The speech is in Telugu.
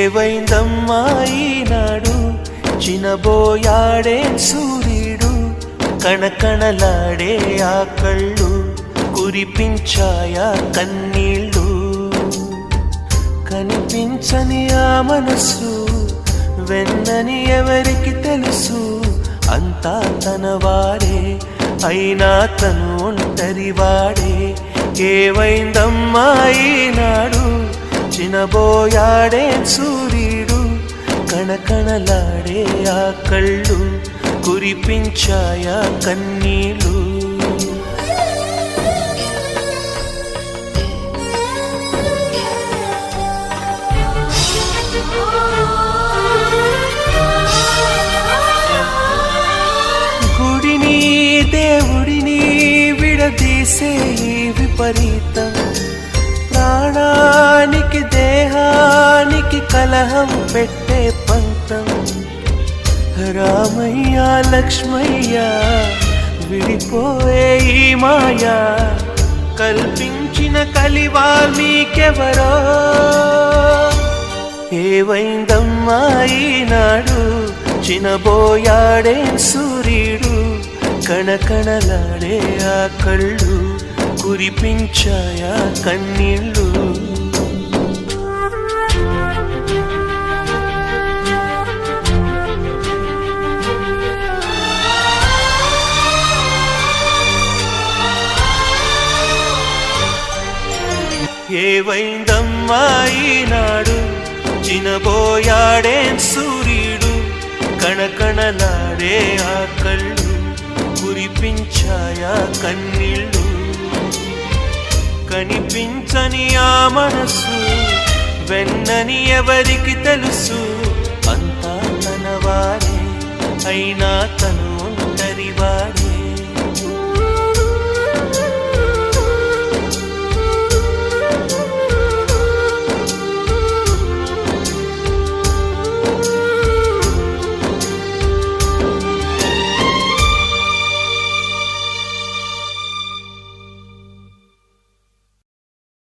ఏవైందమ్మా ఈనాడు చినబోయాడే సూర్యుడు కణకణలాడే ఆ కళ్ళు కురిపించాయా కన్నీళ్ళు కనిపించని ఆ మనసు వెన్నని ఎవరికి తెలుసు అంతా తన వాడే అయినా తను ఒంటరివాడే ఏవైందమ్మా ఈనాడు చినబోయాడే సూర్యుడు కణకణలాడే ఆ కళ్ళు కురిపించాయా కన్నీళ్ళు గుడిని దేవుడిని విడదీసే ఈ విపరీతం ప్రాణానికి దేహానికి కలహం పెట్టే పంతం రామయ్య లక్ష్మయ్య విడిపోయే ఈ మాయా కల్పించిన కలివాల్మీకెవరో ఏవైందమ్మా ఈనాడు చినబోయాడే సూర్యుడు కణకణలాడే ఆ కళ్ళు కురిపించాయా కన్నీళ్ళు ఏవైందమ్మా ఈనాడు చినబోయాడే సూర్యుడు కణకణలాడే ఆ కళ్ళు కురిపించాయా కన్నీళ్ళు కనిపించని ఆ మనసు వెన్నని ఎవరికి తెలుసు అంతా తన వారే అయినా